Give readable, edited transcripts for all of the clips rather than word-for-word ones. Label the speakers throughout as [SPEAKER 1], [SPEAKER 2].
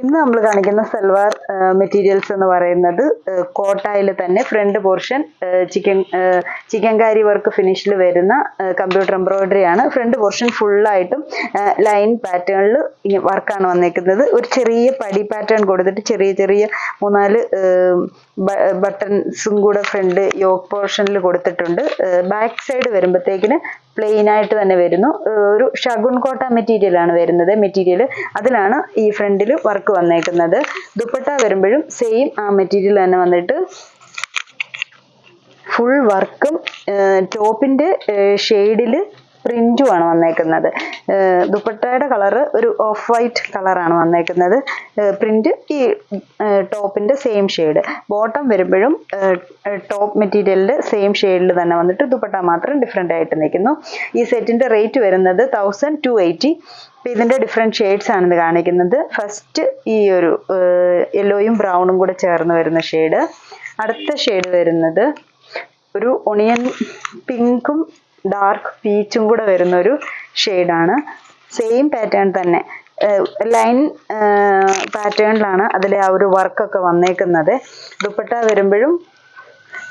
[SPEAKER 1] ഇന്ന് നമ്മൾ കാണിക്കുന്ന സൽവാർ മെറ്റീരിയൽസ് എന്ന് പറയുന്നത് കോട്ടായിൽ തന്നെ ഫ്രണ്ട് പോർഷൻ ചിക്കൻകാരി വർക്ക് ഫിനിഷിൽ വരുന്ന കമ്പ്യൂട്ടർ എംബ്രോയിഡറി ആണ്. ഫ്രണ്ട് പോർഷൻ ഫുള്ളായിട്ടും ലൈൻ പാറ്റേണിൽ വർക്കാണ് വന്നേക്കുന്നത്. ഒരു ചെറിയ പടി പാറ്റേൺ കൊടുത്തിട്ട് ചെറിയ ചെറിയ 3-4 ബട്ടൺസും കൂടെ ഫ്രണ്ട് യോക്ക് പോർഷനിൽ കൊടുത്തിട്ടുണ്ട്. ബാക്ക് സൈഡ് വരുമ്പോഴത്തേക്കിന് പ്ലെയിൻ ആയിട്ട് തന്നെ വരുന്നു. ഒരു ഷഗുൺ കോട്ട മെറ്റീരിയൽ ആണ് വരുന്നത്. മെറ്റീരിയൽ അതിലാണ് ഈ ഫ്രണ്ടിൽ വർക്ക് വന്നേക്കുന്നത്. ദുപ്പട്ട വരുമ്പോഴും സെയിം ആ മെറ്റീരിയൽ തന്നെ വന്നിട്ട് ഫുൾ വർക്കും ടോപ്പിന്റെ ഷെയ്ഡിൽ പ്രിന്റും ആണ് വന്നേക്കുന്നത്. ദുപ്പട്ടയുടെ കളറ് ഒരു ഓഫ് വൈറ്റ് കളറാണ് വന്നേക്കുന്നത്. പ്രിന്റ് ഈ ടോപ്പിന്റെ സെയിം ഷെയ്ഡ്. ബോട്ടം വരുമ്പോഴും ടോപ്പ് മെറ്റീരിയലിന്റെ സെയിം ഷെയ്ഡിൽ തന്നെ വന്നിട്ട് ദുപ്പട്ട മാത്രം ഡിഫറെന്റ് ആയിട്ട് നിൽക്കുന്നു. ഈ സെറ്റിന്റെ റേറ്റ് വരുന്നത് 1280. ഇതിന്റെ ഡിഫറെന്റ് ഷെയ്ഡ്സ് ആണ് ഇത് കാണിക്കുന്നത്. ഫസ്റ്റ് ഈ ഒരു യെല്ലോയും ബ്രൗണും കൂടെ ചേർന്ന് വരുന്ന ഷെയ്ഡ്. അടുത്ത ഷെയ്ഡ് വരുന്നത് ഒരു ഒണിയൻ പിങ്കും ഡാർക്ക് പീച്ചും കൂടെ വരുന്ന ഒരു ഷെയ്ഡാണ്. സെയിം പാറ്റേൺ തന്നെ ലൈൻ പാറ്റേണിലാണ് അതിലെ ആ ഒരു വർക്കൊക്കെ വന്നേക്കുന്നത്. ദുപ്പട്ട വരുമ്പോഴും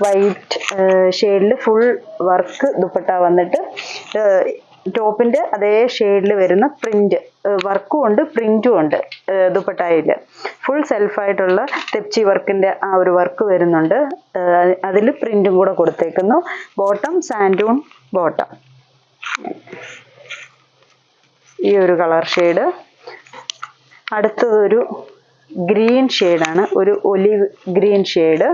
[SPEAKER 1] വൈറ്റ് ഷെയ്ഡിൽ ഫുൾ വർക്ക് ദുപ്പട്ട വന്നിട്ട് ടോപ്പിന്റെ അതേ ഷെയ്ഡിൽ വരുന്ന പ്രിന്റ് വർക്കും ഉണ്ട് പ്രിന്റും ഉണ്ട്. ദുപ്പട്ടയിൽ ഫുൾ സെൽഫായിട്ടുള്ള തെപ്ചി വർക്കിന്റെ ആ ഒരു വർക്ക് വരുന്നുണ്ട്. അതിൽ പ്രിന്റും കൂടെ കൊടുത്തേക്കുന്നു. Bottom സാൻഡൂൺ bottom. ഈ ഒരു കളർ ഷെയ്ഡ്. അടുത്തതൊരു ഗ്രീൻ ഷെയ്ഡാണ്, ഒരു ഒലിവ് ഗ്രീൻ ഷെയ്ഡ്.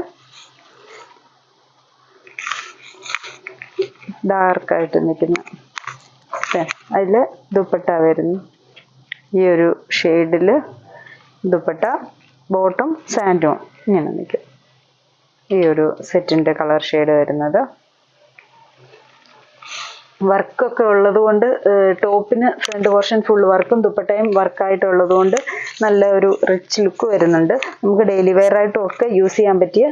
[SPEAKER 1] ഡാർക്കായിട്ട് നിൽക്കുന്ന അതിൽ ദുപ്പട്ട വരുന്നു. ഈ ഒരു ഷെയ്ഡിൽ ദുപ്പട്ട, ബോട്ടം സാൻഡൂൺ ഇങ്ങനെ നിൽക്കും. ഈ ഒരു സെറ്റിന്റെ കളർ ഷെയ്ഡ് വരുന്നത്. വർക്കൊക്കെ ഉള്ളത് കൊണ്ട് ടോപ്പിന് ഫ്രണ്ട് പോർഷൻ ഫുൾ വർക്കും ദുപ്പട്ടയും വർക്കായിട്ടുള്ളത് കൊണ്ട് നല്ല ഒരു റിച്ച് ലുക്ക് വരുന്നുണ്ട്. നമുക്ക് ഡെയിലി വെയർ ആയിട്ടും ഒക്കെ യൂസ് ചെയ്യാൻ പറ്റിയ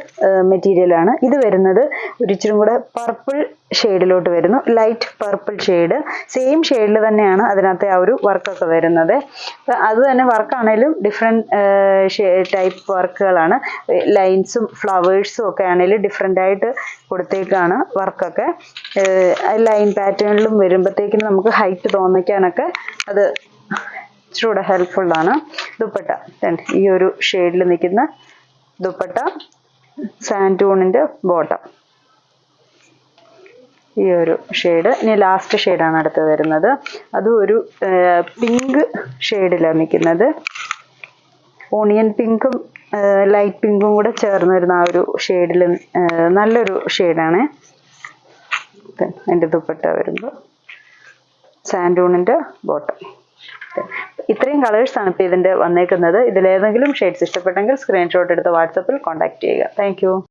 [SPEAKER 1] മെറ്റീരിയലാണ്. ഇത് വരുന്നത് ഒരു ഇച്ചിരി കൂടെ പർപ്പിൾ ഷെയ്ഡിലോട്ട് വരുന്നു. Light purple shade. സെയിം ഷെയ്ഡിൽ തന്നെയാണ് അതിനകത്തെ ആ ഒരു വർക്കൊക്കെ വരുന്നത്. അത് തന്നെ വർക്കാണേലും ഡിഫറെൻറ്റ് ടൈപ്പ് വർക്കുകളാണ്. ലൈൻസും ഫ്ലവേഴ്സും ഒക്കെ ആണെങ്കിലും ഡിഫറെൻ്റ് ആയിട്ട് കൊടുത്തേക്കാണ് വർക്കൊക്കെ. ലൈൻ പാറ്റേണിലും വരുമ്പോഴത്തേക്കിനും നമുക്ക് ഹൈറ്റ് തോന്നിക്കാനൊക്കെ അത് ഇച്ചിരൂടെ ഹെൽപ്ഫുള്ളാണ്. ദുപ്പട്ട ഈ ഒരു ഷെയ്ഡിൽ നിൽക്കുന്ന ദുപ്പട്ട, സാൻഡൂണിന്റെ ബോട്ടം. ഈ ഒരു ഷെയ്ഡ്. ഇനി ലാസ്റ്റ് ഷെയ്ഡാണ് അടുത്ത് വരുന്നത്. അതും ഒരു പിങ്ക് ഷെയ്ഡിലാണ് നിൽക്കുന്നത്. ഓണിയൻ പിങ്കും ലൈറ്റ് പിങ്കും കൂടെ ചേർന്ന് വരുന്ന ആ ഒരു ഷെയ്ഡിൽ നല്ലൊരു ഷെയ്ഡാണ്. അതിൻ്റെ ദുപ്പട്ട വരുമ്പോൾ സാൻഡൂണിൻ്റെ ബോട്ടം. ഇത്രയും കളേഴ്സാണ് ഇപ്പോൾ ഇതിൻ്റെ വന്നേക്കുന്നത്. ഇതിലേതെങ്കിലും ഷെയ്ഡ്സ് ഇഷ്ടപ്പെട്ടെങ്കിൽ സ്ക്രീൻഷോട്ട് എടുത്ത് വാട്സപ്പിൽ കോൺടാക്ട് ചെയ്യുക. താങ്ക്